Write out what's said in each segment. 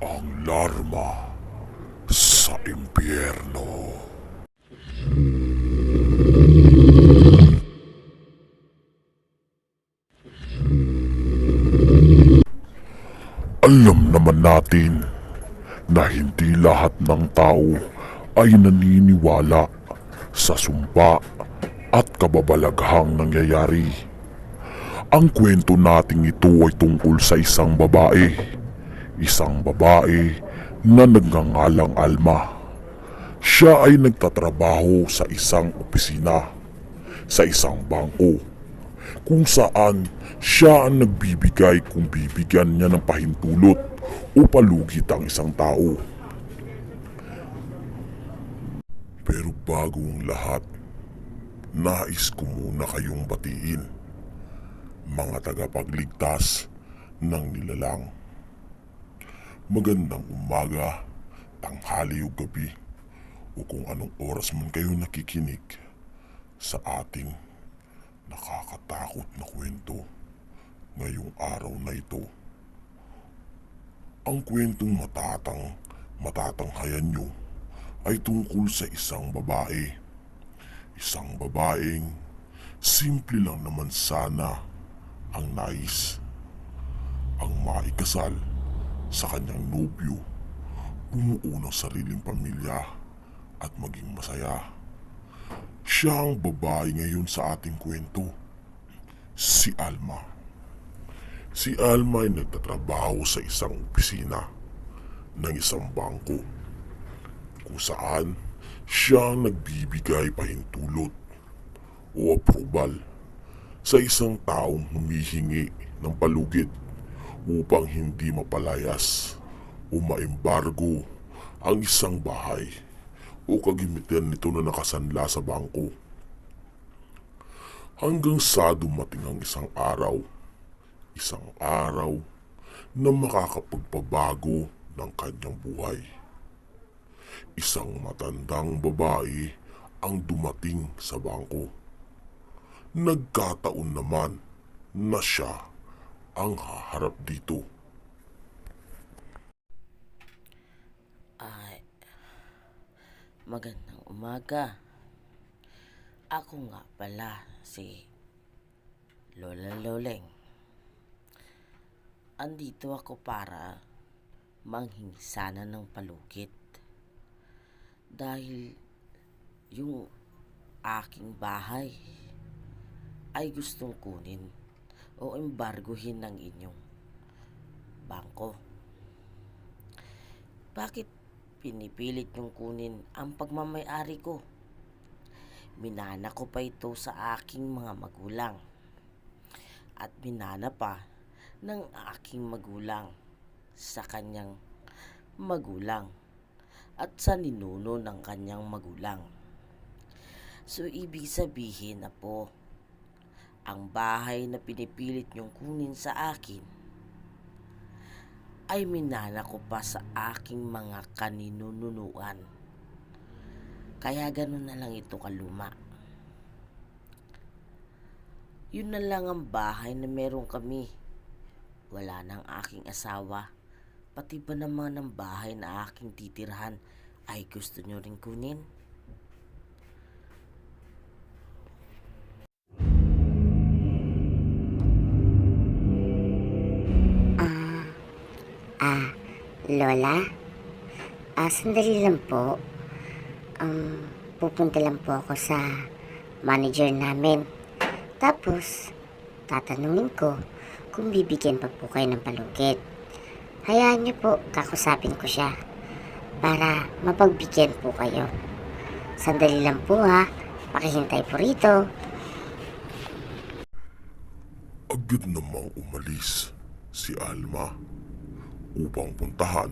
Ang larma sa impyerno. Alam naman natin na hindi lahat ng tao ay naniniwala sa sumpa at kababalaghang nangyayari. Ang kwento nating ito ay tungkol sa isang babae. Isang babae na nagngangalang Alma. Siya ay nagtatrabaho sa isang opisina, sa isang bangko, kung saan siya ang nagbibigay kung bibigyan niya ng pahintulot o palugit ang isang tao. Pero bago ang lahat, nais ko muna kayong batiin, mga tagapagligtas ng nilalang. Magandang umaga, tanghali o gabi, o kung anong oras man kayo nakikinig sa ating nakakatakot na kwento ngayong araw na ito. Ang kwentong matatanghayan nyo ay tungkol sa isang babae. Isang babaeng simple lang naman sana ang nais. Ang maikasal sa kanyang nobyo, bumuo ng sariling pamilya at maging masaya. Siya ang babae ngayon sa ating kwento, si Alma. Si Alma ay nagtatrabaho sa isang opisina ng isang bangko kung saan siya ang nagbibigay pahintulot o approval sa isang taong humihingi ng palugit upang hindi mapalayas o maembargo ang isang bahay o kagamitan nito na nakasanla sa bangko. Hanggang sa dumating ang isang araw na makakapagpabago ng kanyang buhay. Isang matandang babae ang dumating sa bangko. Nagkataon naman na siya ang haharap dito. Ay, magandang umaga. Ako nga pala si Lola Loleng. Andito ako para manghingi sana ng palugit. Dahil yung aking bahay ay gustong kunin o embargohin ng inyong bangko. Bakit pinipilit niyong kunin ang pagmamay-ari ko? Minana ko pa ito sa aking mga magulang. At minana pa ng aking magulang sa kanyang magulang at sa ninuno ng kanyang magulang. So, ibig sabihin na po, ang bahay na pinipilit niyong kunin sa akin ay minana ko pa sa aking mga kaninunuan. Kaya ganun na lang ito kaluma. Yun na lang ang bahay na meron kami. Wala nang aking asawa. Pati ba naman ang bahay na aking titirhan ay gusto nyo rin kunin? Lola? Sandali lang po. Pupunta lang po ako sa manager namin. Tapos, tatanungin ko kung bibigyan pa po kayo ng palugit. Hayaan niyo po, kakusapin ko siya para mapagbigyan po kayo. Sandali lang po ha. Pakihintay po rito. Agad namang umalis si Alma upang puntahan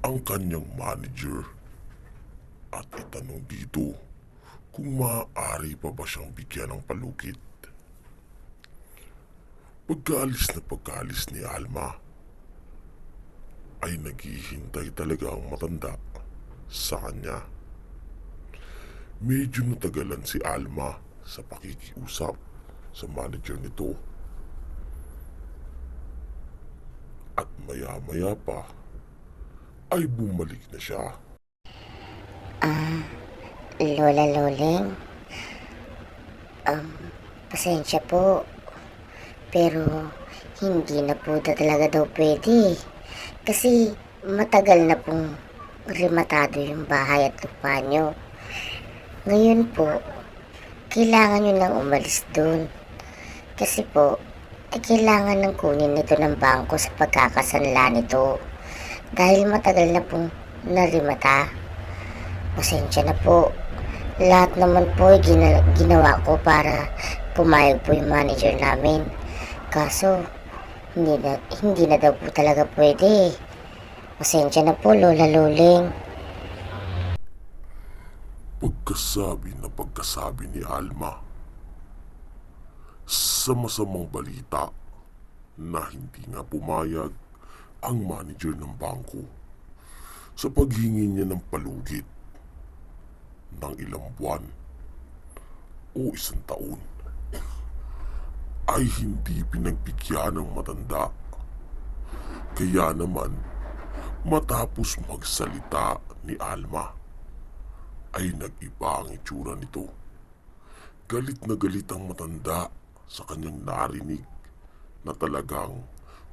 ang kanyang manager at itanong dito kung maaari pa ba siyang bigyan ng palugit. Pagkaalis ni Alma ay naghihintay talaga ang matanda sa kanya. Medyo natagalan si Alma sa pakikiusap sa manager nito. At maya-maya pa ay bumalik na siya. Lola Loleng, pasensya po. Pero hindi na po talaga daw pwede. Kasi matagal na pong rematado yung bahay at lupa nyo. Ngayon po, kailangan nyo nang umalis dun. Kasi po, kailangan nang kunin nito ng bangko sa pagkakasanla nito. Dahil matagal na pong narimata. Pasensya na po. Lahat naman po ay ginawa ko para pumayag po yung manager namin. Kaso, hindi na daw po talaga pwede. Pasensya na po, Lola Loleng. Pagkasabi ni Alma sa masamang balita na hindi nga pumayag ang manager ng bangko sa paghingi niya ng palugit ng ilang buwan o isang taon, ay hindi pinagbigyan ng matanda. Kaya naman, matapos magsalita ni Alma, ay nag-iba ang itsura nito. Galit na galit ang matanda sa kanyang narinig na talagang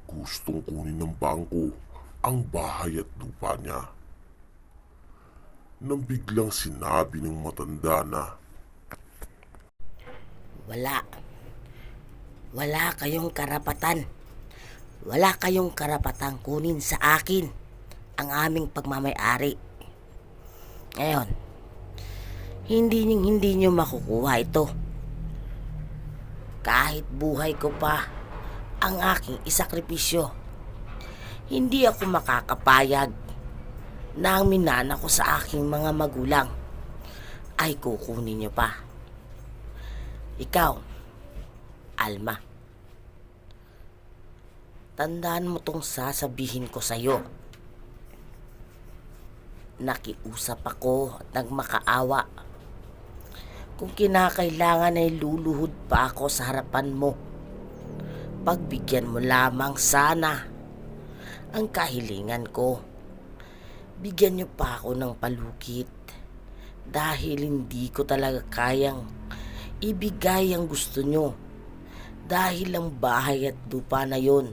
gustong kunin ng bangko ang bahay at lupa niya. Nang biglang sinabi ng matanda na, Wala kayong karapatan. Wala kayong karapatang kunin sa akin ang aming pagmamay-ari. Ngayon, hindi nyo makukuha ito. Kahit buhay ko pa ang aking isakripisyo, hindi ako makakapayag na ang minana ko sa aking mga magulang ay kukunin nyo pa. Ikaw, Alma, tandaan mo tong sasabihin ko sa'yo. Nakiusap ako at nagmakaawa. Kung kinakailangan ay luluhod pa ako sa harapan mo. Pagbigyan mo lamang sana ang kahilingan ko. Bigyan niyo pa ako ng palugit dahil hindi ko talaga kayang ibigay ang gusto niyo. Dahil ang bahay at lupa na yon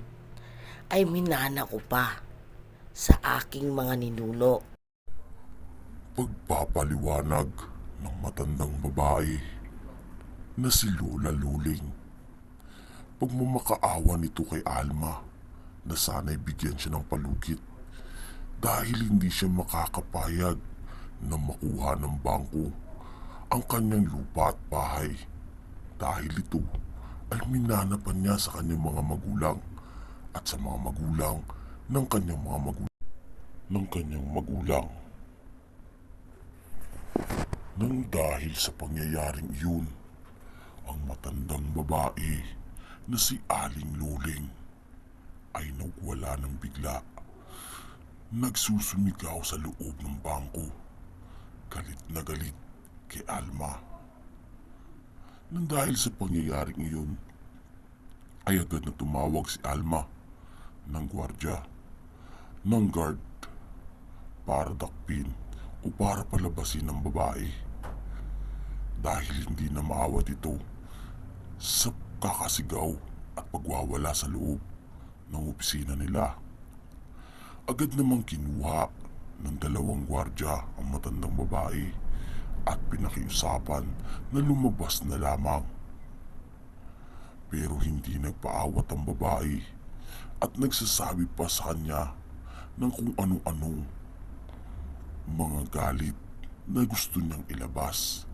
ay minana ko pa sa aking mga ninuno. pagpapaliwanag ng matandang babae na si Lola Luling. Pagmamakaawa nito kay Alma na sana'y bigyan siya ng palugit dahil hindi siya makakapayag na makuha ng bangko ang kanyang lupa at bahay dahil ito ay minanapan niya sa kanyang mga magulang at sa mga magulang ng kanyang magulang. Nang dahil sa pangyayaring iyon, ang matandang babae na si Aling Luling ay nawala ng bigla. Nagsusumigaw sa loob ng bangko, galit na galit kay Alma. Nang dahil sa pangyayaring iyon, ay agad na tumawag si Alma ng gwardya, ng guard, para dakpin o para palabasin ang babae. Dahil hindi na maawat ito sa kakasigaw at pagwawala sa loob ng opisina nila. Agad namang kinuha ng dalawang gwardya ang matandang babae at pinakiusapan na lumabas na lamang. Pero hindi nagpaawat ang babae at nagsasabi pa sa kanya ng kung ano-anong mga galit na gusto niyang ilabas.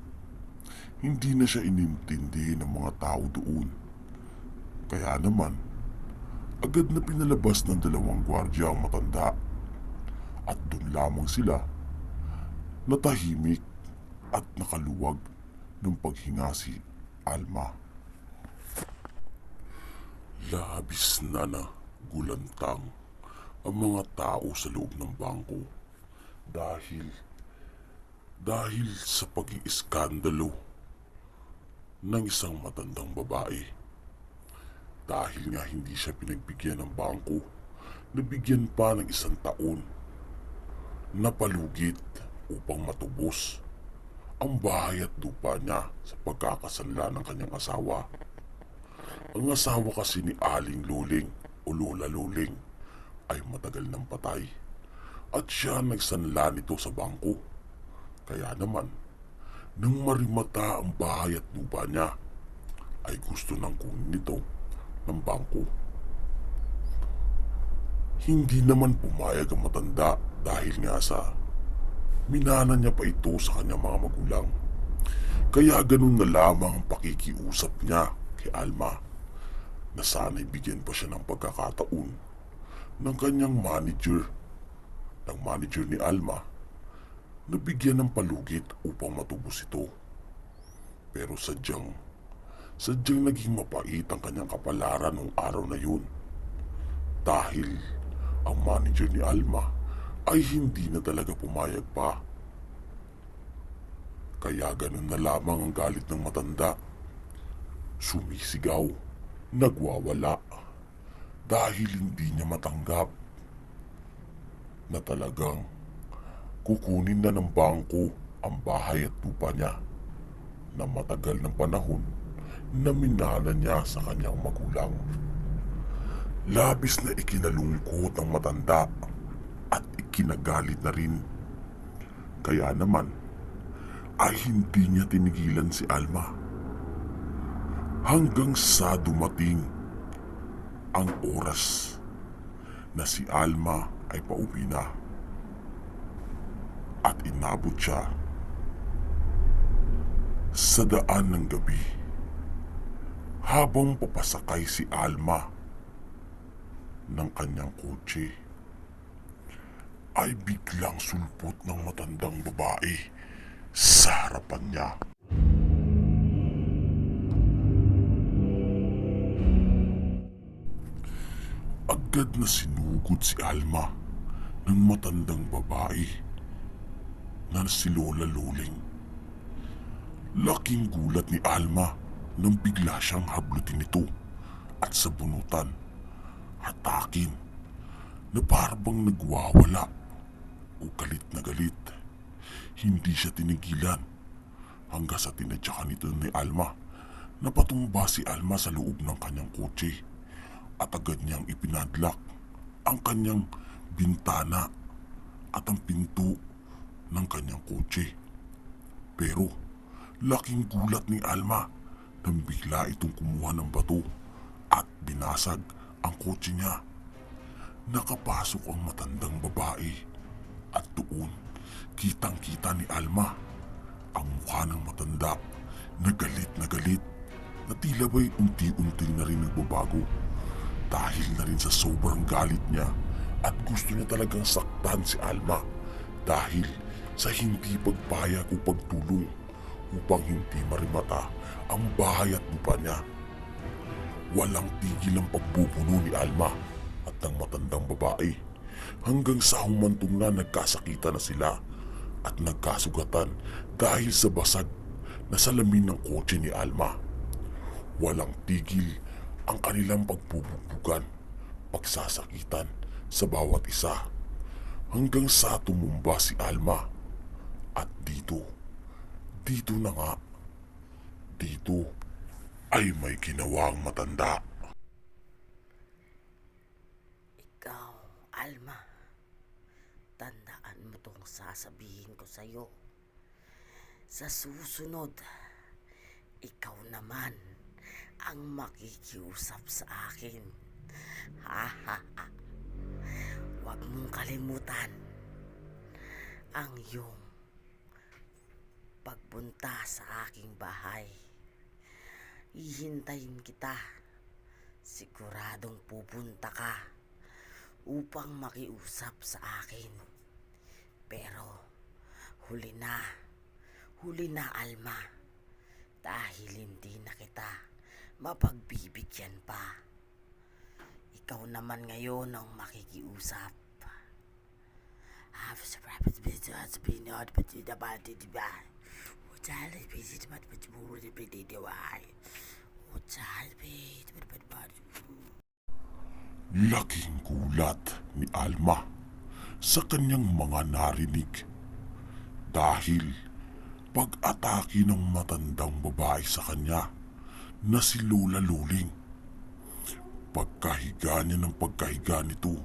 Hindi na siya inintindi ng mga tao doon. Kaya naman, agad na pinalabas ng dalawang gwardya ang matanda at doon lamang sila natahimik at nakaluwag ng paghinga si Alma. Labis na nagulantang ang mga tao sa loob ng bangko dahil sa pag-iiskandalo ng isang matandang babae. Dahil nga hindi siya pinagbigyan ng bangko, nabigyan pa ng isang taon napalugit upang matubos ang bahay at lupa niya sa pagkakasanla ng kanyang asawa. Ang asawa kasi ni Aling Luling o Lola Luling ay matagal nang patay at siya nagsanla nito sa bangko. Kaya naman, nang marimata ang bahay at lupa niya, ay gusto nang kunin nito ng bangko. Hindi naman pumayag ang matanda dahil nga sa minana niya pa ito sa kanyang mga magulang. Kaya ganun na lamang ang pakikiusap niya kay Alma na sana'y bigyan pa siya ng pagkakataon ng kanyang manager, ng manager ni Alma, na bigyan ng palugit upang matubos ito. Pero sadyang naging mapait ang kanyang kapalaran nung araw na yun. Dahil ang manager ni Alma ay hindi na talaga pumayag pa. Kaya ganun na lamang ang galit ng matanda. Sumisigaw, nagwawala, dahil hindi niya matanggap na talagang kukunin na ng bangko ang bahay at lupa niya na matagal ng panahon na minana niya sa kanyang magulang. Labis na ikinalungkot ang matanda at ikinagalit na rin. Kaya naman ay hindi niya tinigilan si Alma hanggang sa dumating ang oras na si Alma ay pauwi na at inabot siya sa daan ng gabi. Habang papasakay si Alma ng kanyang kotse, ay biglang sulpot ng matandang babae sa harapan niya. Agad na sinugod si Alma ng matandang babae na si Lola Luling. Laking gulat ni Alma nang bigla siyang hablutin ito at sabunutan, hatakin, na parang nagwawala o galit na galit. Hindi siya tinigilan hanggang sa tinadyakan nito ni Alma na patumba si Alma sa loob ng kanyang kotse at agad niyang ipinadlock ang kanyang bintana at ang pinto ng kanyang kotse. Pero laking gulat ni Alma nang bigla itong kumuha ng bato at binasag ang kotse niya. Nakapasok ang matandang babae at doon kitang-kita ni Alma ang mukha ng matanda na galit na tila ba'y unti-unti na rin nagbabago dahil na rin sa sobrang galit niya at gusto niya talagang saktan si Alma dahil sa hindi pagpayag o pagtulong upang hindi marimata ang bahay at lupa niya. Walang tigil ang pagbubuno ni Alma at ng matandang babae hanggang sa humantong na nagkasakitan na sila at nagkasugatan dahil sa basag na salamin ng kotse ni Alma. Walang tigil ang kanilang pagbubugan, pagsasakitan sa bawat isa hanggang sa tumumba si Alma. At dito na nga, dito ay may ginawang matanda. Ikaw, Alma, tandaan mo tong sasabihin ko sa'yo. Sa susunod, ikaw naman ang makikiusap sa akin. Ha ha ha. Huwag mong kalimutan ang iyong pagpunta sa aking bahay. Hihintayin kita. Siguradong pupunta ka upang makiusap sa akin. Pero huli na Alma, dahil hindi na kita mapagbibigyan pa. Ikaw naman ngayon ang makikiusap. Laking gulat ni Alma sa kanyang mga narinig. Dahil pag-atake ng matandang babae sa kanya na si Lola Luling. Pagkahiga niya ng pagkahiga nito,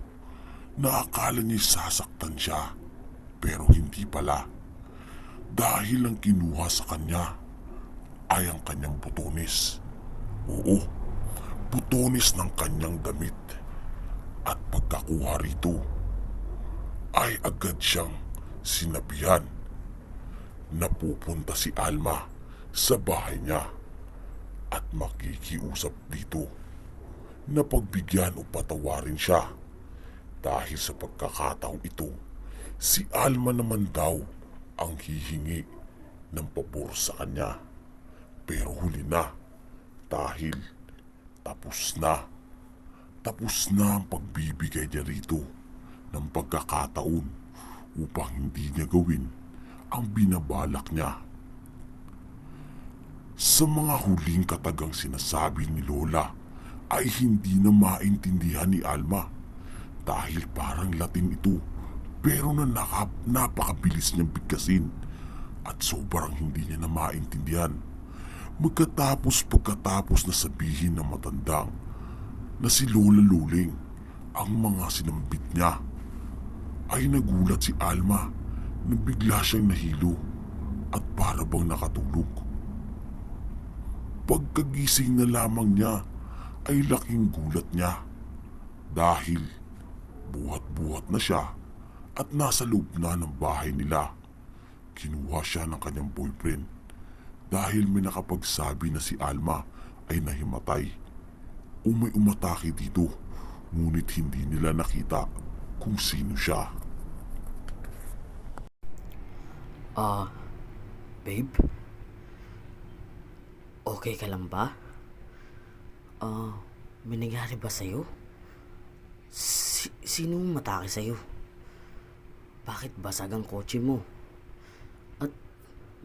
na akala niya sasaktan siya, pero hindi pala. Dahil ang kinuha sa kanya ay ang kanyang butones. Oo, butones ng kanyang damit. At pagkakuha rito, ay agad siyang sinabihan na pupunta si Alma sa bahay niya at makikiusap dito na pagbigyan o patawarin siya. Dahil sa pagkakataong ito, si Alma naman daw ang hihingi ng pabor sa kanya. Pero huli na, dahil tapos na. Tapos na ang pagbibigay niya rito ng pagkakataon upang hindi niya gawin ang binabalak niya. Sa mga huling katagang sinasabi ni Lola ay hindi na maintindihan ni Alma dahil parang Latin ito, pero napakabilis niyang bigkasin at sobrang hindi niya na maintindihan. Pagkatapos na sabihin ng matandang na si Lola Luling ang mga sinambit niya, ay nagulat si Alma na bigla siyang nahilo at para bang nakatulog. Pagkagising na lamang niya ay laking gulat niya dahil buhat-buhat na siya at nasa loob na ng bahay nila. Kinuha siya ng kanyang boyfriend dahil may nakapagsabi na si Alma ay nahimatay o may umatake dito, ngunit hindi nila nakita kung sino siya. Babe? Okay ka lang ba? May nangyari ba sa'yo? Sinong matake sa'yo? Bakit basag ang kotse mo? At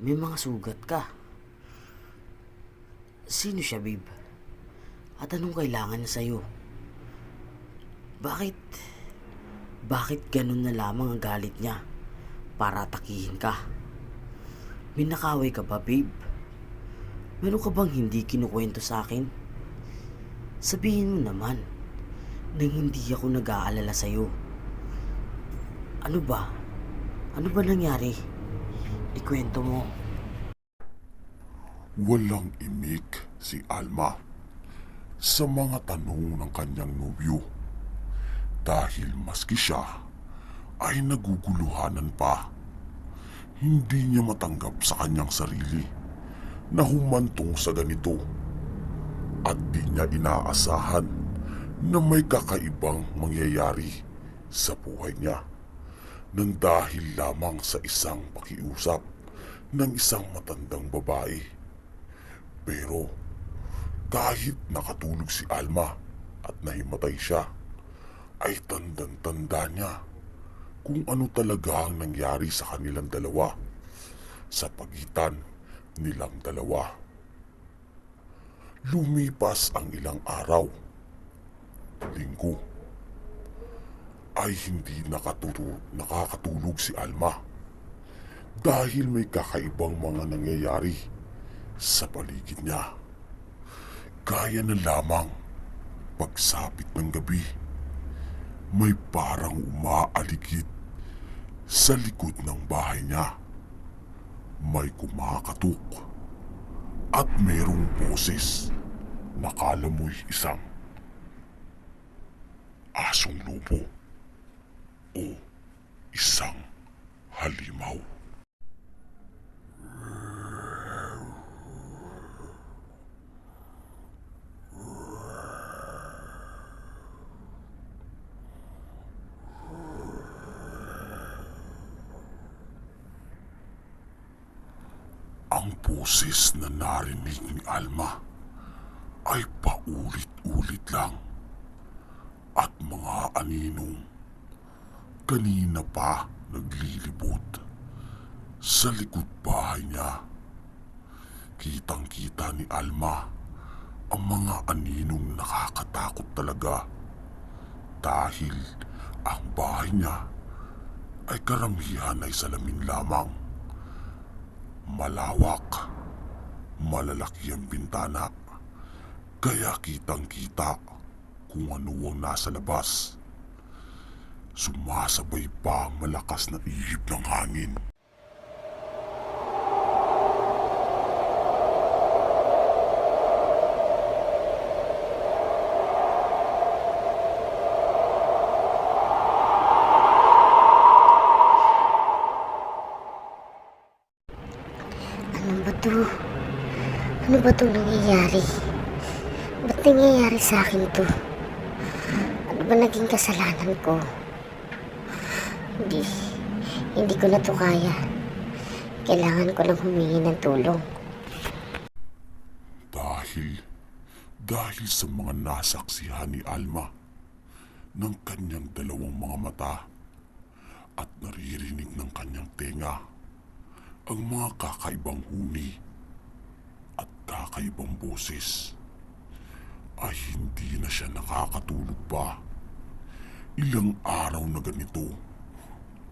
may mga sugat ka. Sino siya, babe? At anong kailangan niya sa'yo? Bakit ganun na lamang ang galit niya para atakihin ka? May nakaway ka ba, babe? Meron ka bang hindi kinukwento sa akin? Sabihin mo naman nang hindi ako nag-aalala sa'yo. Ano ba? Ano ba nangyari? Ikwento mo. Walang imik si Alma sa mga tanong ng kanyang nobyo dahil maski siya ay naguguluhanan pa. Hindi niya matanggap sa kanyang sarili na humantong sa ganito at di niya inaasahan na may kakaibang mangyayari sa buhay niya nang dahil lamang sa isang pakiusap ng isang matandang babae. Pero kahit nakatulog si Alma at nahimatay siya, ay tandang-tanda niya kung ano talaga ang nangyari sa kanilang dalawa sa pagitan nilang dalawa. Lumipas ang ilang araw, linggo, ay hindi nakakatulog si Alma dahil may kakaibang mga nangyayari sa paligid niya. Kaya na lamang pagsapit ng gabi, may parang umaaligid sa likod ng bahay niya. May kumakatok at merong boses na kala mo'y isang asong lobo o isang halimaw. Ang boses na narinig ni Alma ay paulit-ulit lang at mga aninong kanina pa naglilibot sa likod bahay niya. Kitang-kita ni Alma ang mga aninong nakakatakot talaga dahil ang bahay niya ay karamihan ay salamin lamang. Malawak, malalaki ang bintana, kaya kitang-kita kung ano ang nasa labas. Sumasabay pa ang malakas na ihip ng hangin. Ano ba to? Ano ba itong nangyayari? Ba't nangyayari sa akin to? Ano ba naging kasalanan ko? Hindi ko na to kaya. Kailangan ko lang humingi ng tulong. Dahil sa mga nasaksihan ni Alma ng kanyang dalawang mga mata at naririnig ng kanyang tenga ang mga kakaibang huni at kakaibang boses, ay hindi na siya nakakatulog pa. Ilang araw na ganito,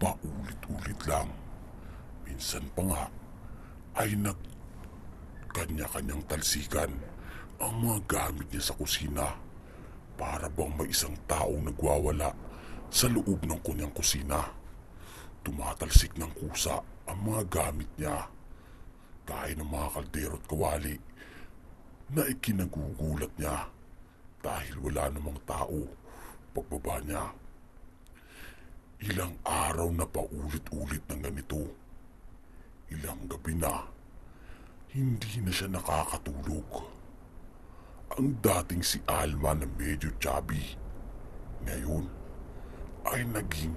paulit-ulit lang. Minsan pa nga ay kanya-kanyang talsikan ang mga gamit niya sa kusina, para bang may isang taong nagwawala sa loob ng kanyang kusina. Tumatalsik ng kusa ang mga gamit niya, gaya ng mga kaldero at kawali na ikinagugulat niya dahil wala namang tao pagbaba niya. Ilang araw na paulit-ulit ng ganito. Ilang gabi na hindi na siya nakakatulog. Ang dating si Alma na medyo chubby, ngayon ay naging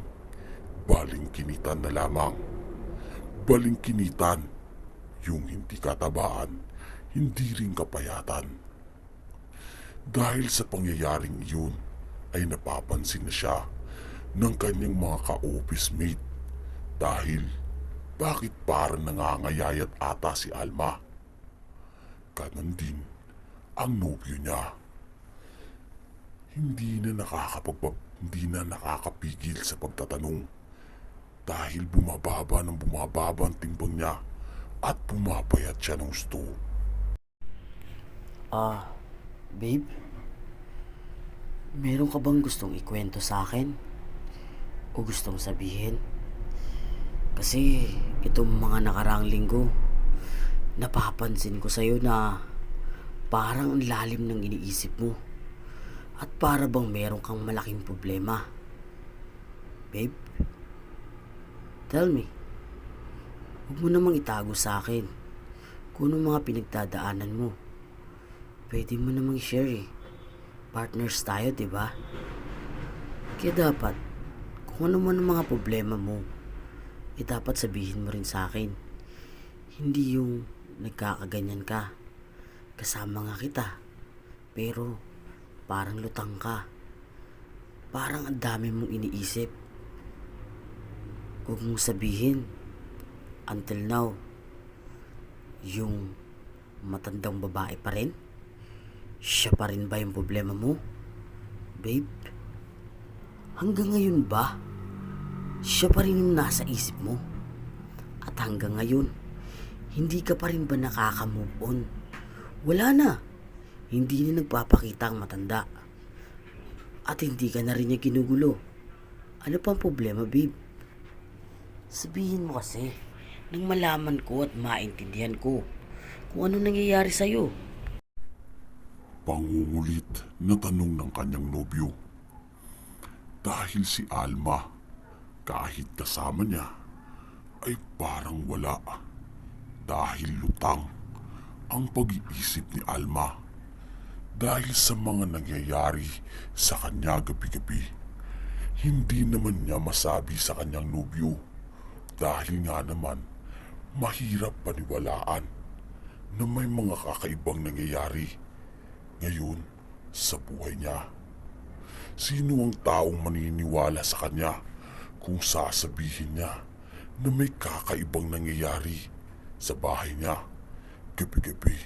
balingkinitan na lamang. Balingkinitan, yung hindi katabaan, hindi rin kapayatan. Dahil sa pangyayaring iyon ay napapansin na siya ng kanyang mga ka-office mate, dahil bakit parang nangangayayat ata si Alma. Ganon din ang nobyo niya. Hindi na nakakapigil sa pagtatanong, dahil bumababa ang timbang niya at pumapayat siya ng gusto. Babe? Meron ka bang gustong ikwento sa akin? O gustong sabihin? Kasi itong mga nakaraang linggo, napapansin ko sa'yo na parang ang lalim ng iniisip mo. At para bang meron kang malaking problema. Babe? Tell me. Huwag mo namang itago sa akin kung anong mga pinagdadaanan mo. Pwede mo namang i-share eh. Partners tayo, diba? Kaya dapat, kung ano man ang mga problema mo, dapat sabihin mo rin sa akin. Hindi yung nagkakaganyan ka. Kasama nga kita, pero parang lutang ka. Parang ang dami mong iniisip. Huwag mong sabihin, until now, yung matandang babae pa rin? Siya pa rin ba yung problema mo? Babe, hanggang ngayon ba, siya pa rin yung nasa isip mo? At hanggang ngayon, hindi ka pa rin ba nakaka-move on? Wala na. Hindi na nagpapakita ang matanda. At hindi ka na rin niya ginugulo. Ano pang problema, babe? Sabihin mo kasi, nang malaman ko at maintindihan ko kung ano nangyayari sa'yo. Pangungulit na tanong ng kanyang nobyo. Dahil si Alma, kahit kasama niya, ay parang wala. Dahil lutang ang pag-iisip ni Alma. Dahil sa mga nangyayari sa kanya gabi-gabi, hindi naman niya masabi sa kanyang nobyo. Dahil nga naman, mahirap paniwalaan na may mga kakaibang nangyayari ngayon sa buhay niya. Sino ang taong maniniwala sa kanya kung sasabihin niya na may kakaibang nangyayari sa bahay niya gabi-gabi?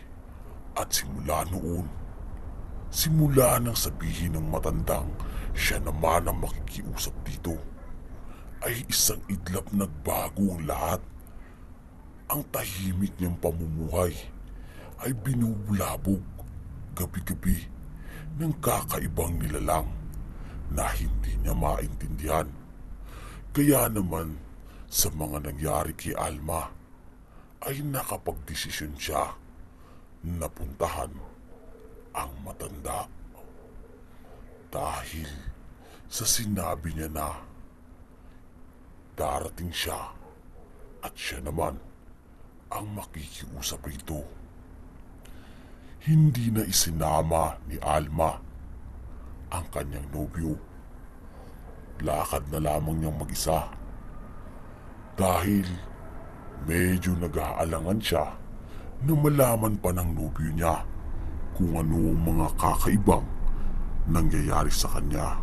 At simula noon, simula nang sabihin ng matandang siya naman ang makikiusap dito, ay ay isang idlap nagbago ang lahat. Ang tahimik niyang pamumuhay ay binubulabog gabi-gabi ng kakaibang nilalang na hindi niya maintindihan. Kaya naman sa mga nangyari kay Alma ay nakapagdesisyon siya na puntahan ang matanda. Dahil sa sinabi niya na darating siya at siya naman ang makikiusap rito. Hindi na isinama ni Alma ang kanyang nobyo. Lakad na lamang niyang mag-isa dahil medyo nag-aalangan siya na malaman pa ng nobyo niya kung ano ang mga kakaibang nangyayari sa kanya.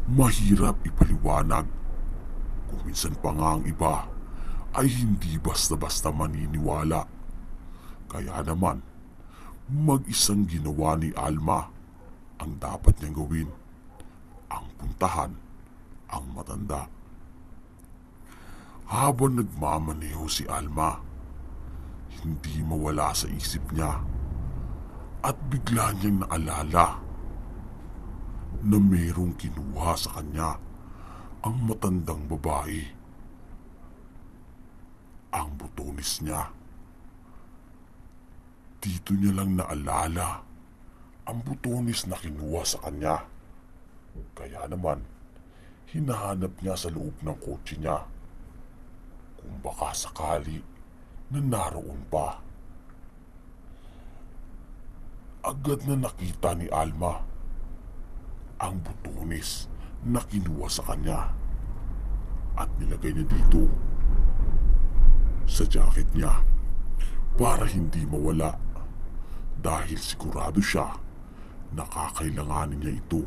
Mahirap ipaliwanag kung minsan pa nga ang iba ay hindi basta-basta maniniwala. Kaya naman, mag-isang ginawa ni Alma ang dapat niyang gawin, ang puntahan ang matanda. Habang nagmamaneho si Alma, hindi mawala sa isip niya at bigla niyang naalala na mayroong kinuha sa kanya ang matandang babae. Ang butones niya. Dito niya lang naalala ang butones na kinuha sa kanya. Kaya naman, hinahanap niya sa loob ng kotse niya kung baka sakali na naroon pa. Agad na nakita ni Alma ang butones na kinuha sa kanya at nilagay niya dito sa jacket niya para hindi mawala dahil sigurado siya na kakailanganin niya ito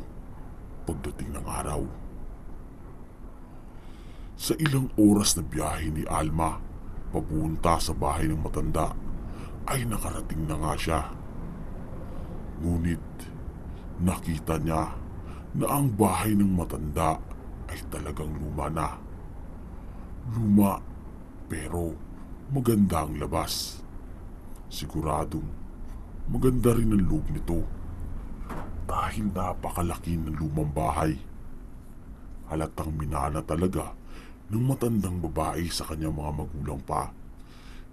pagdating ng araw. Sa ilang oras na biyahe ni Alma papunta sa bahay ng matanda ay nakarating na nga siya. Ngunit nakita niya na ang bahay ng matanda ay talagang luma na. Luma pero maganda ang labas. Siguradong maganda rin ang loob nito dahil napakalaki ng lumang bahay. Halatang minana talaga ng matandang babae sa kanyang mga magulang pa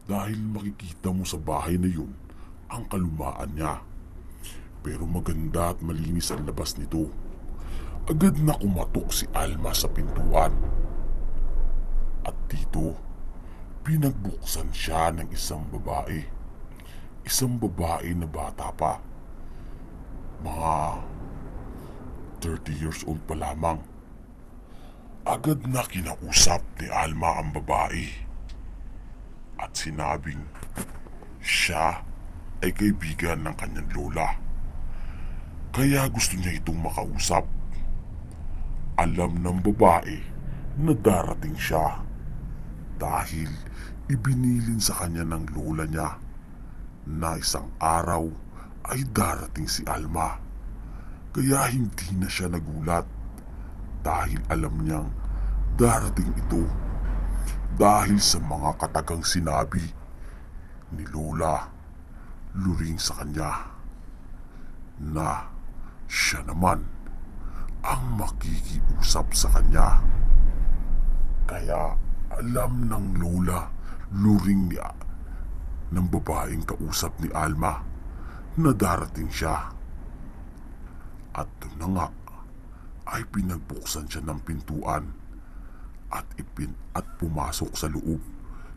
dahil makikita mo sa bahay na yun ang kalumaan niya. Pero maganda at malinis ang labas nito. Agad na kumatok si Alma sa pintuan. At dito, pinagbuksan siya ng isang babae. Isang babae na bata pa. Mga 30 years old pa lamang. Agad na kinausap ni Alma ang babae. At sinabing siya ay kaibigan ng kanyang lola. Kaya gusto niya itong makausap. Alam ng babae na darating siya dahil ibinilin sa kanya ng lola niya na isang araw ay darating si Alma. Kaya hindi na siya nagulat dahil alam niyang darating ito dahil sa mga katagang sinabi ni Lola Luring sa kanya na siya naman ang makikiusap sa kanya. Kaya alam ng Lola Luring ng babaeng kausap ni Alma na darating siya. At doon na nga ay pinagbuksan siya ng pintuan at pumasok sa loob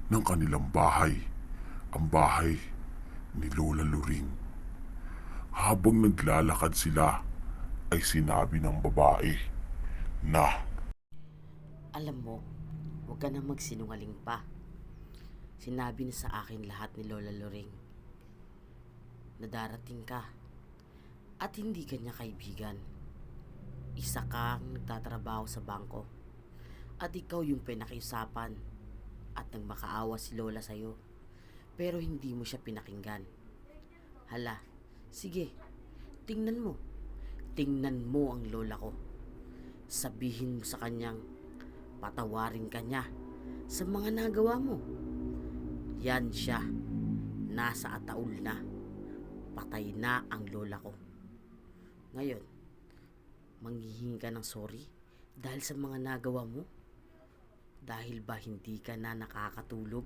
ng kanilang bahay, ang bahay ni Lola Luring. Habang naglalakad sila ay sinabi ng babae na, Alam mo, huwag ka na magsinungaling pa. Sinabi na sa akin lahat ni Lola Loring na darating ka at hindi ka niya kaibigan. Isa kang nagtatrabaho sa bangko at ikaw yung pinakiusapan at nagmakaawa si Lola sa'yo pero hindi mo siya pinakinggan. Hala, sige, tingnan mo ang lola ko. Sabihin mo sa kanyang patawarin ka niya sa mga nagawa mo. Yan siya, nasa ataol na, patay na ang lola ko. Ngayon, manghihingi ka ng sorry dahil sa mga nagawa mo? Dahil ba hindi ka na nakakatulog?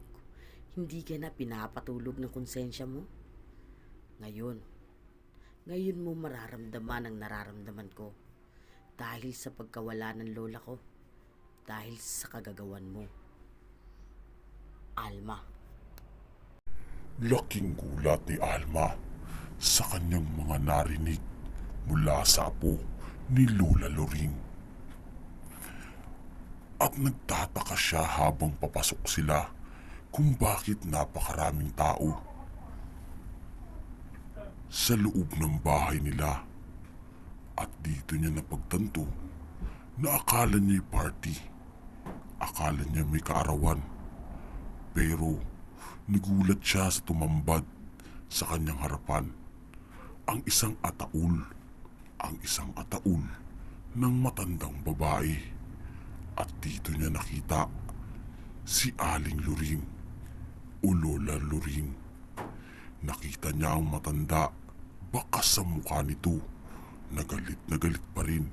Hindi ka na pinapatulog ng konsensya mo? Ngayon mo mararamdaman ang nararamdaman ko dahil sa pagkawala ng lola ko, dahil sa kagagawan mo. Alma. Laking gulat ni Alma sa kanyang mga narinig mula sa apo ni Lola Loring. At nagtataka siya habang papasok sila kung bakit napakaraming tao sa loob ng bahay nila. At dito niya napagtanto na akala niya'y party. Akala niya may kaarawan. Pero nagulat siya sa tumambad sa kanyang harapan. Ang isang ataul ng matandang babae. At dito niya nakita si Aling Loring o Lola Loring. Nakita niya ang matanda, bakas sa mukha nito, na galit pa rin,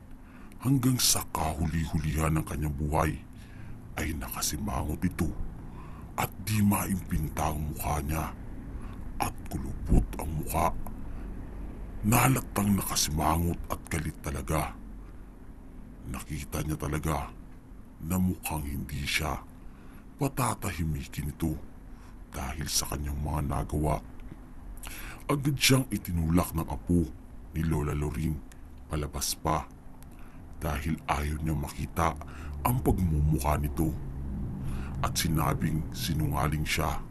hanggang sa kahuli-hulihan ng kanyang buhay ay nakasimangot ito at di maimpinta ang mukha niya at kulubot ang mukha. Nahalatang nakasimangot at galit talaga. Nakita niya talaga na mukhang hindi siya patatahimikin ito dahil sa kanyang mga nagawa. Agad siyang itinulak ng apo ni Lola Loring palabas pa dahil ayaw niya makita ang pagmumukha nito at sinabing sinungaling siya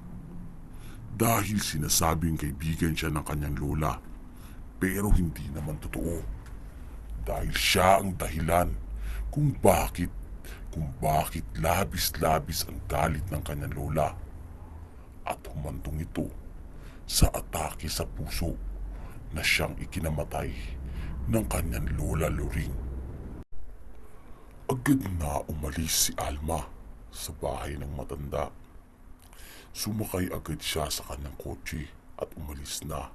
dahil sinasabing kaibigan siya ng kanyang lola, pero hindi naman totoo dahil siya ang dahilan kung bakit labis-labis ang galit ng kanyang lola at humantong ito sa atake sa puso na siyang ikinamatay ng kanyang Lola Loring. Agad na umalis si Alma sa bahay ng matanda. Sumakay agad siya sa kanyang kotse at umalis na.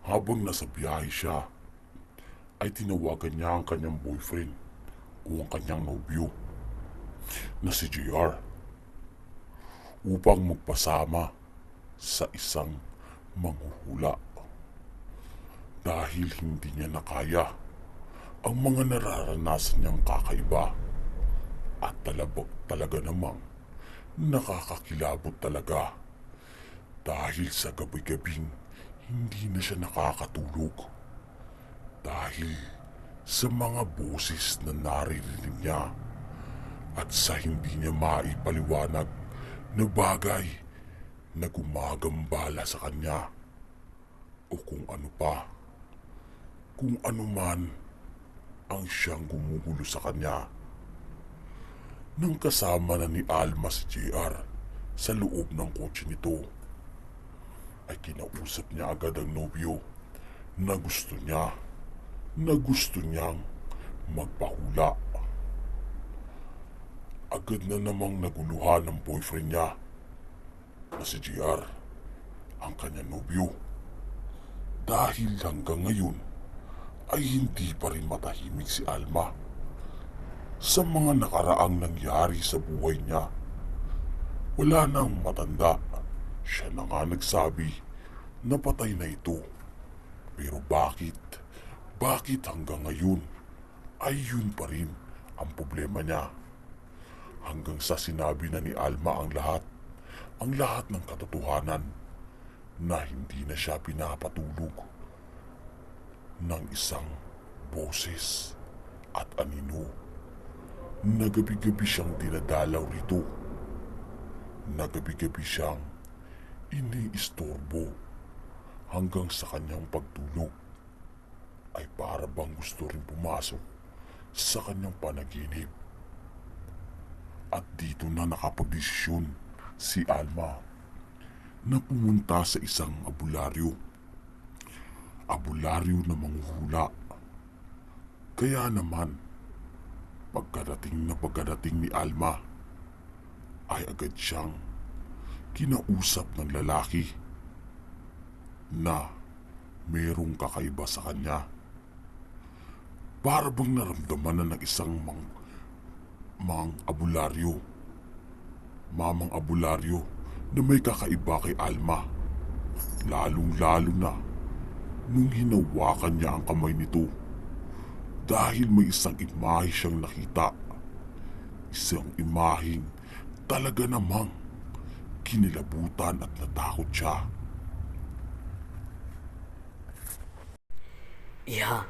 Habang nasa biyahe siya, ay tinawagan niya ang kanyang boyfriend o ang kanyang nobyo na si JR upang magpasama sa isang manghuhula dahil hindi niya nakaya ang mga nararanasan niyang kakaiba at talaga namang nakakakilabot talaga dahil sa gabi-gabing hindi na siya nakakatulog dahil sa mga boses na naririnig niya at sa hindi niya maipaliwanag na bagay na gumagambala sa kanya o kung ano man ang siyang gumugulo sa kanya. Nang kasama na ni Alma si JR sa loob ng kotse nito, ay kinausap niya agad ang nobyo na gusto niyang magpahula. Agad na namang naguluhan ng boyfriend niya na si JR, ang kanyang nobyo, dahil hanggang ngayon ay hindi pa rin matahimik si Alma sa mga nakaraang nangyari sa buhay niya. Wala nang matanda, siya na nga nagsabi na patay na ito. Pero bakit hanggang ngayon ay yun pa rin ang problema niya? Hanggang sa sinabi na ni Alma ang lahat ng katotohanan na hindi na siya pinapatulog ng isang boses at anino na gabi-gabi siyang dinadalaw rito, na gabi-gabi siyang iniistorbo hanggang sa kanyang pagtulog ay para bang gusto rin pumasok sa kanyang panaginip. At dito na nakapagdesisyon si Alma na pumunta sa isang abularyo na manghuhula. Kaya naman, Pagkadating ni Alma, ay agad siyang kinausap ng lalaki na merong kakaiba sa kanya. Para bang naramdaman na ng isang mamang abularyo na may kakaiba kay Alma. Lalong-lalo na nung hinawakan niya ang kamay nito dahil may isang imahe siyang nakita. Isang imaheng talaga namang kinilabutan at natakot siya. Iha,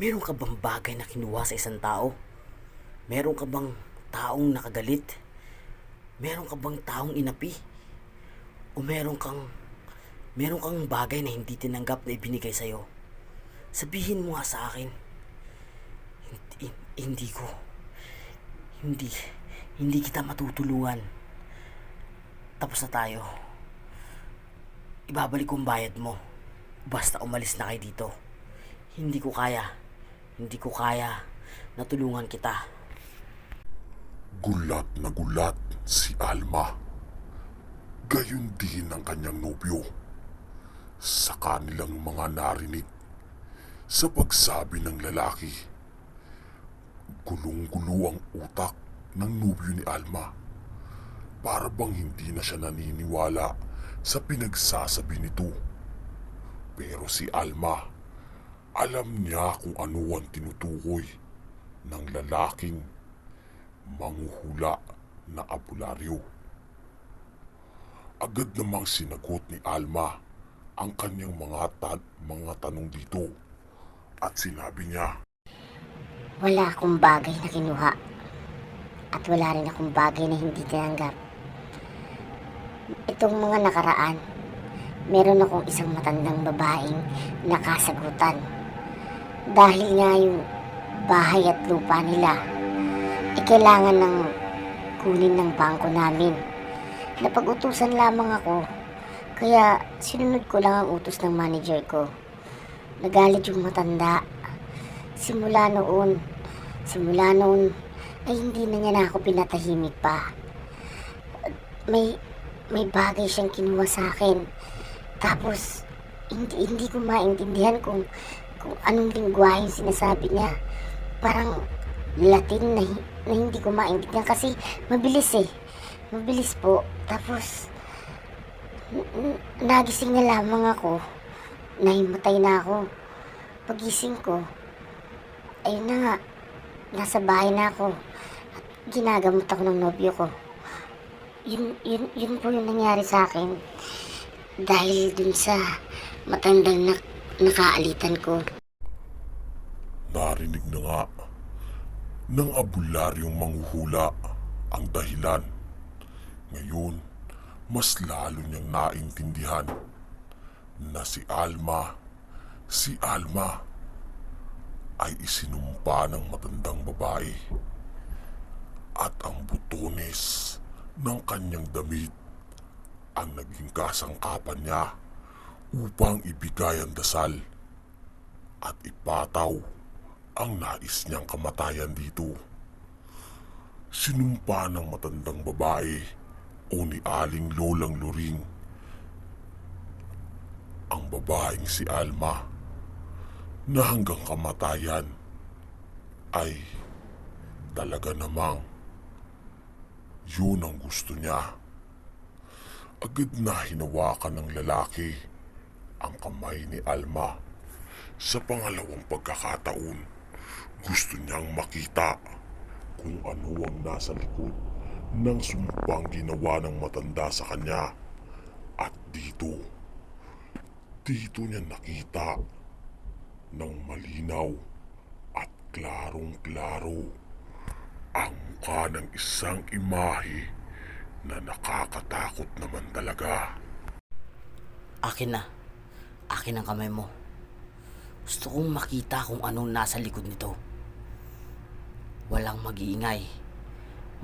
meron ka bang bagay na kinuha sa isang tao? Meron ka bang taong nakagalit? Meron ka bang taong inapi? O meron kang bagay na hindi tinanggap na ibinigay sa'yo? Sabihin mo nga sa akin. Hindi kita matutulungan. Tapos na tayo. Ibabalik ko ang bayad mo. Basta umalis na kayo dito. Hindi ko kaya na tulungan kita. Gulat na gulat si Alma. Gayon din ang kanyang nobyo sa kanilang mga narinig sa pagsabi ng lalaki. Gulong-gulo ang utak ng nobyo ni Alma. Para bang hindi na siya naniniwala sa pinagsasabi nito. Pero si Alma, alam niya kung ano ang tinutukoy ng lalaking manghuhula na abularyo. Agad namang sinagot ni Alma ang kanyang mga tanong dito at sinabi niya, Wala akong bagay na kinuha. At wala rin akong bagay na hindi tinanggap. Itong mga nakaraan, meron akong isang matandang babaeng nakasagutan. Dahil nga yung bahay at lupa nila, kailangan ng kunin ng bangko namin. Napag-utusan lamang ako, kaya sinunod ko lang ang utos ng manager ko. Nagalit yung matanda. Simula noon ay hindi na niya na ako pinatahimik pa. May bagay siyang kinuha sa akin. Tapos hindi ko maintindihan kung anong lingwahe sinasabi niya. Parang Latin na hindi ko maintindihan kasi mabilis eh. Mabilis po. Tapos nagising na lamang ako. Nahimatay na ako. Pagising ko, ayun na nga, nasa bahay na ako. At ginagamot ako ng nobyo ko. Yun po yung nangyari sa akin. Dahil dun sa matandang nakaalitan ko. narinig na nga ng abularyong manghuhula ang dahilan. Ngayon, mas lalo niyang naintindihan na si Alma ay isinumpa ng matandang babae at ang butones ng kanyang damit ang naging kasangkapan niya upang ibigay ang dasal at ipataw ang nais niyang kamatayan dito. Sinumpa ng matandang babae o ni Aling Lolang Luring ang babaeng si Alma na hanggang kamatayan ay talaga namang yun ang gusto niya. Agad na hinawakan ng lalaki ang kamay ni Alma. Sa pangalawang pagkakataon, gusto niyang makita kung ano ang nasa likod ng sumpang ginawa ng matanda sa kanya. At dito niya nakita ng malinaw at klarong-klaro ang mukha ng isang imahe na nakakatakot naman talaga. Akin na. Akin ang kamay mo. Gusto kong makita kung anong nasa likod nito. Walang mag-iingay.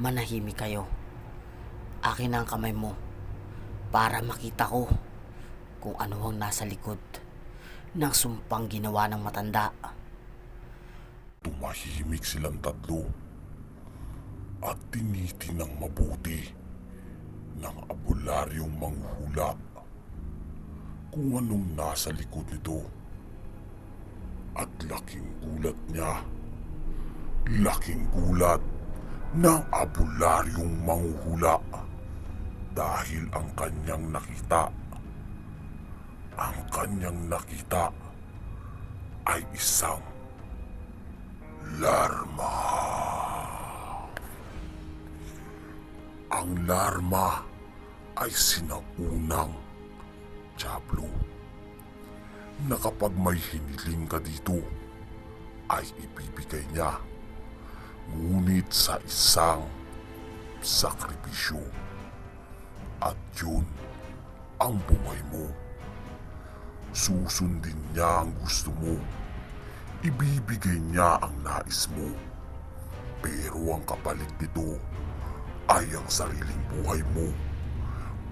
Manahimik kayo. Akin ang kamay mo para makita ko kung ano ang nasa likod ng sumpang ginawa ng matanda. Tumahimik silang tatlo at tinitinang mabuti ng abularyong manghuhula kung anong nasa likod nito. At laking gulat niya, laking gulat ng abularyong manghuhula dahil ang kanyang nakita ay isang larma. Ang larma ay sinaunang Diablo na kapag may hiniling ka dito ay ibibigay niya, ngunit sa isang sakripisyo, at yun ang buhay mo. Susundin niya ang gusto mo, ibibigay niya ang nais mo, pero ang kapalit nito ay ang sariling buhay mo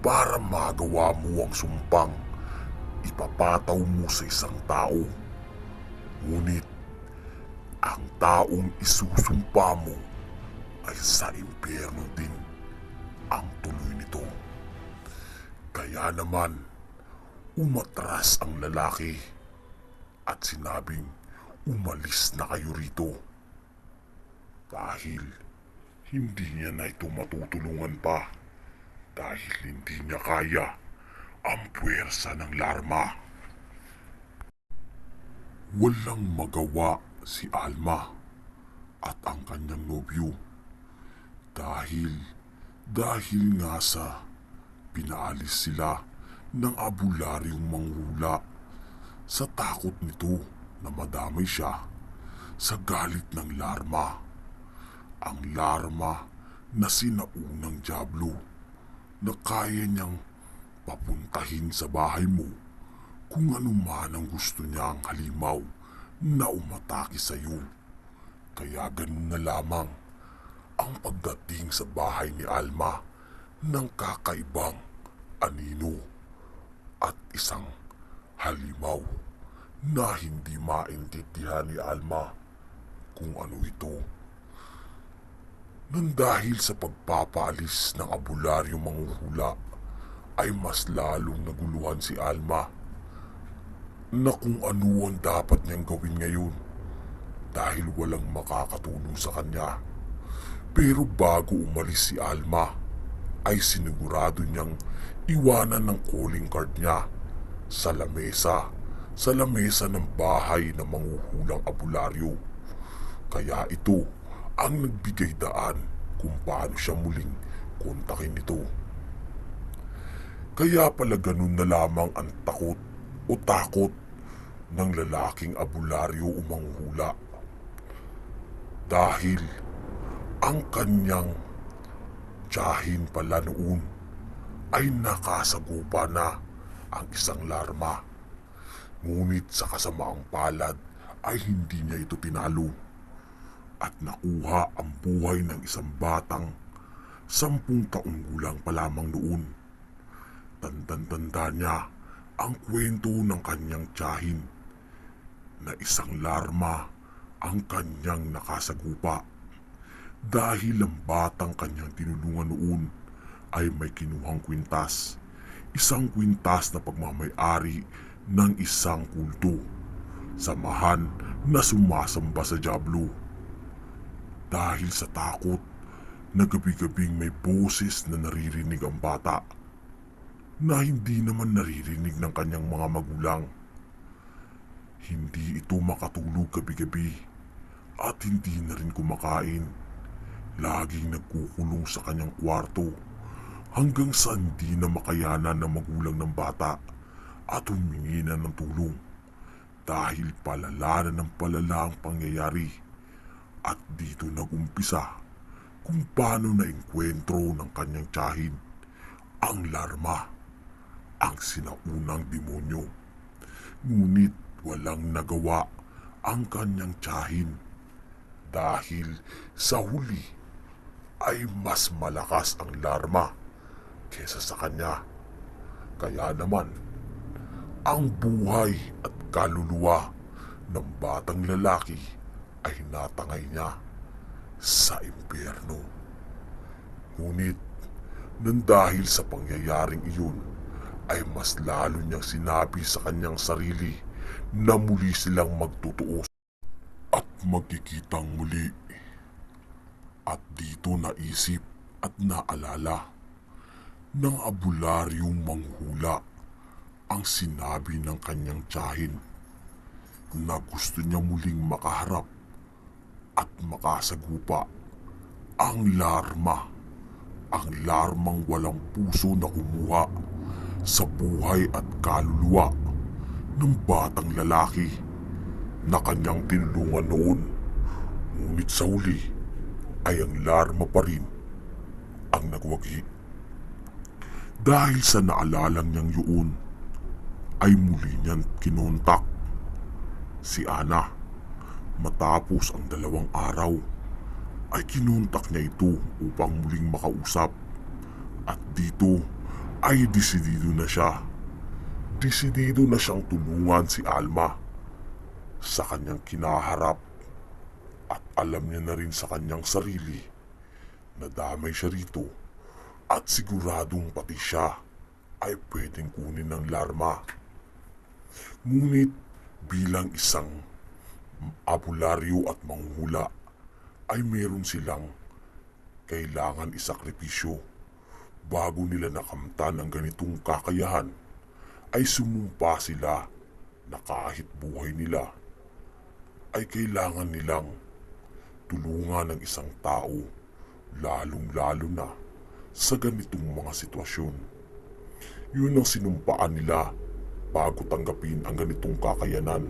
para magawa mo ang sumpang ipapataw mo sa isang tao. Ngunit ang taong isusumpa mo ay sa impyerno din ang tuloy nito. Kaya naman, umatras ang lalaki at sinabing, umalis na kayo rito. Dahil hindi niya na ito matutulungan pa, dahil hindi niya kaya ang puwersa ng larma. Walang magawa si Alma at ang kanyang nobyo dahil nga sa pinaalis sila ng abularyong manghula sa takot nito na madamay siya sa galit ng larma. Ang larma na sinaunang Diablo na kaya niyang papuntahin sa bahay mo kung ano man ang gusto niya ang halimaw na umatake sa iyo. Kaya ganun na lamang ang pagdating sa bahay ni Alma ng kakaibang anino at isang halimaw na hindi maintindihan ni Alma kung ano ito. Nang dahil sa pagpapaalis ng abularyong manghuhula ay mas lalong naguluhan si Alma na kung ano ang dapat niyang gawin ngayon dahil walang makakatulong sa kanya. Pero bago umalis si Alma ay sinigurado niyang iwanan ng calling card niya sa lamesa ng bahay ng manghuhulang abularyo. Kaya ito ang nagbigay daan kung paano siya muling kontakin ito. Kaya pala ganun na lamang ang takot ng lalaking abularyo o manghuhula. Dahil ang kanyang tiyahin pala noon ay nakasagupa na ang isang larma. Ngunit sa kasamaang palad ay hindi niya ito tinalo at nakuha ang buhay ng isang batang 10 taong gulang pa lamang noon. Tandang-tanda niya ang kwento ng kanyang tiyahin na isang larma ang kanyang nakasagupa dahil ang batang kanyang tinulungan noon ay may kinuhang kwintas, isang kwintas na pagmamay-ari ng isang kulto, samahan na sumasamba sa Diablo. Dahil sa takot na gabi-gabing may boses na naririnig ang bata na hindi naman naririnig ng kanyang mga magulang. Hindi ito makatulog gabi-gabi at hindi na rin kumakain. Laging nagkukulong sa kanyang kwarto hanggang sa hindi na makayanan ng magulang ng bata at humingi na ng tulong dahil palala na ng palala ang pangyayari. At dito nagumpisa kung paano naengkwentro ng kanyang tiyahin ang larma, ang sinaunang demonyo. Ngunit walang nagawa ang kanyang tiyahin dahil sa huli ay mas malakas ang larma kesa sa kanya. Kaya naman, ang buhay at kaluluwa ng batang lalaki ay natangay niya sa impyerno. Ngunit nang dahil sa pangyayaring iyon ay mas lalo niyang sinabi sa kanyang sarili na muli silang magtutuos at magkikitang muli. At dito naisip at naalala ng abularyong manghula ang sinabi ng kanyang tiyahin na gusto niya muling makaharap at makasagupa ang larma, ang larmang walang puso na kumuha sa buhay at kaluluwa ng batang lalaki na kanyang tinulungan noon. Ngunit sa huli ay ang larma pa rin ang nagwagi. Dahil sa naalalang niyang yun, ay muli niyang kinontak si Ana. Matapos ang 2 araw, ay kinontak niya ito upang muling makausap. At dito ay desidido na siya. Desidido na siyang tulungan si Alma sa kanyang kinaharap. At alam niya na rin sa kanyang sarili na damay siya rito at siguradong pati siya ay pwedeng kunin ng larma. Ngunit bilang isang abularyo at manghula ay meron silang kailangan isakripisyo. Bago nila nakamtan ang ganitong kakayahan ay sumumpa sila na kahit buhay nila ay kailangan nilang tulungan ng isang tao, lalong-lalo na sa ganitong mga sitwasyon. Yun ang sinumpaan nila bago tanggapin ang ganitong kakayanan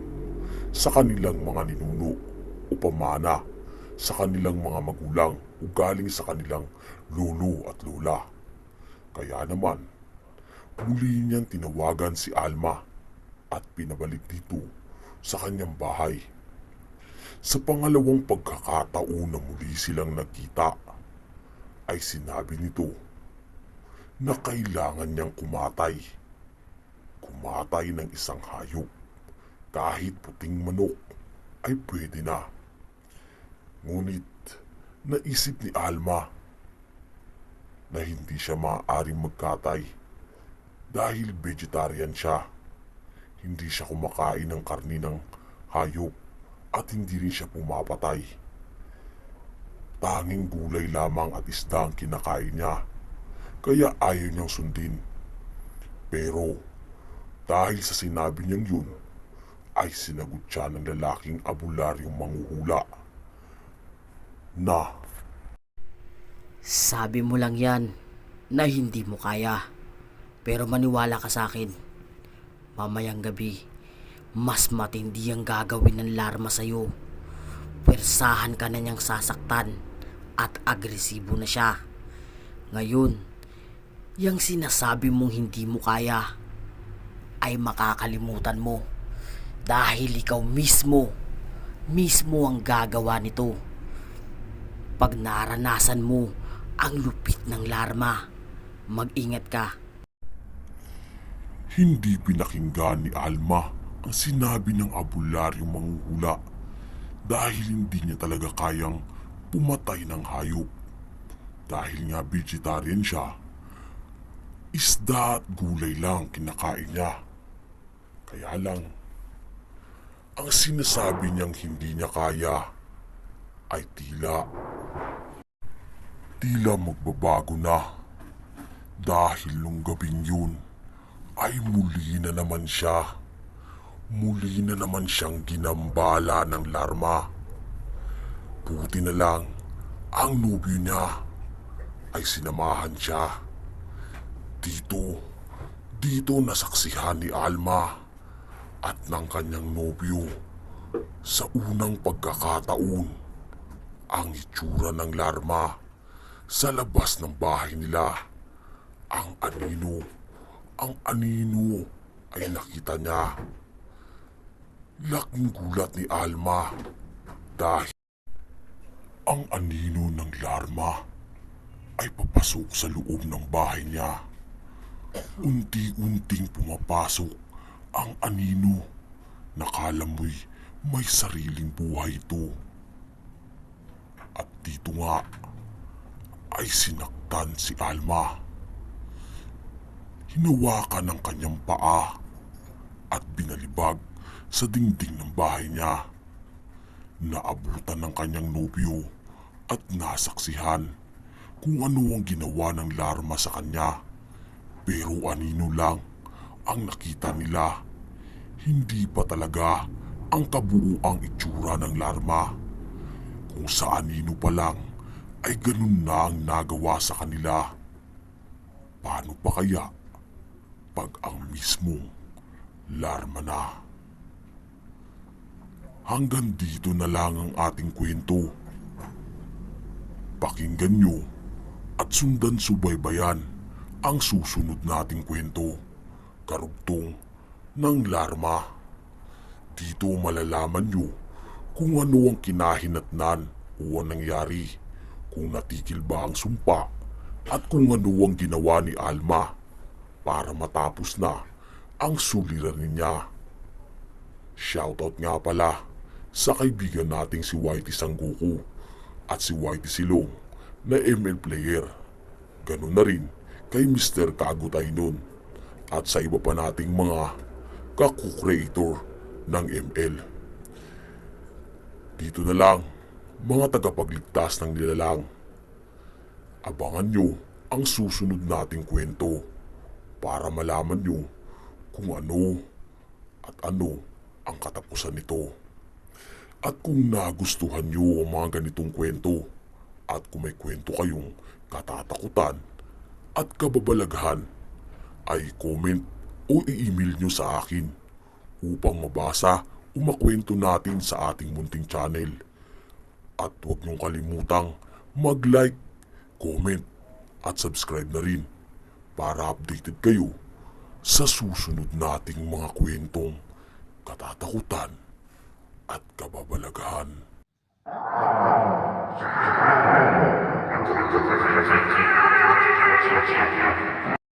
sa kanilang mga ninuno o pamana, sa kanilang mga magulang o galing sa kanilang lolo at lola. Kaya naman, muli niyang tinawagan si Alma at pinabalik dito sa kanyang bahay. Sa pangalawang pagkakataon na muli silang nagkita, ay sinabi nito na kailangan niyang kumatay. Kumatay ng isang hayop. Kahit puting manok ay pwede na. Ngunit naisip ni Alma na hindi siya maaaring magkatay dahil vegetarian siya. Hindi siya kumakain ng karni ng hayop at hindi rin siya pumapatay. Tanging gulay lamang at isda ang kinakain niya, kaya ayaw niyang sundin. Pero dahil sa sinabi niyang yun, ay sinagot siya ng lalaking abularyong manghuhula na, Sabi mo lang yan na hindi mo kaya. Pero maniwala ka sa akin. Mamayang gabi, mas matindi ang gagawin ng larma sa'yo. Pwersahan ka na niyang sasaktan at agresibo na siya. Ngayon, yung sinasabi mong hindi mo kaya ay makakalimutan mo dahil ikaw mismo ang gagawa nito. Pag naranasan mo ang lupit ng larma, mag-ingat ka. hindi pinakinggan ni Alma ang sinabi ng abularyong manghuhula dahil hindi niya talaga kayang pumatay ng hayop. Dahil nga vegetarian siya, isda at gulay lang kinakain niya. Kaya lang, ang sinasabi niyang hindi niya kaya ay tila magbabago na. Dahil nung gabing yun ay muli na naman siyang ginambala ng larma. Buti na lang ang nobyo niya ay sinamahan siya. Dito nasaksihan ni Alma at ng kanyang nobyo sa unang pagkakataon ang itsura ng larma sa labas ng bahay nila. Ang anino ay nakita niya. Laking gulat ni Alma dahil ang anino ng larma ay papasok sa loob ng bahay niya. Unti-unting pumapasok ang anino. Nakala mo'y may sariling buhay ito. At dito nga ay sinaktan si Alma. Hinawakan ang kanyang paa at binalibag sa dingding ng bahay niya. Naabutan ng kanyang nobyo at nasaksihan kung ano ang ginawa ng larma sa kanya. Pero anino lang ang nakita nila. Hindi pa talaga ang kabuuang itsura ng larma. Kung sa anino pa lang ay ganun na ang nagawa sa kanila. Paano pa kaya pag ang mismong larma na? Hanggang dito na lang ang ating kwento. Pakinggan nyo at sundan subaybayan ang susunod nating kwento. Karugtong ng larma. Dito malalaman nyo kung ano ang kinahinatnan o ang nangyari, kung natigil ba ang sumpa at kung ano ang ginawa ni Alma para matapos na ang suliranin niya. Shoutout nga pala sa kaibigan nating si Whitey Sangguko at si Whitey Silong na ML player. Ganun na rin kay Mr. Kagutay nun at sa iba pa nating mga kaku-creator ng ML. Dito na lang, mga tagapagligtas ng nilalang. Abangan nyo ang susunod nating kwento para malaman nyo kung ano at ano ang katapusan nito. At kung nagustuhan nyo ang mga ganitong kwento at kung may kwento kayong katatakutan at kababalaghan, ay comment o i-email nyo sa akin upang mabasa o makwento natin sa ating munting channel. At huwag nyong kalimutang mag-like, comment at subscribe na rin para updated kayo sa susunod nating mga kwentong katatakutan at kababalaghan.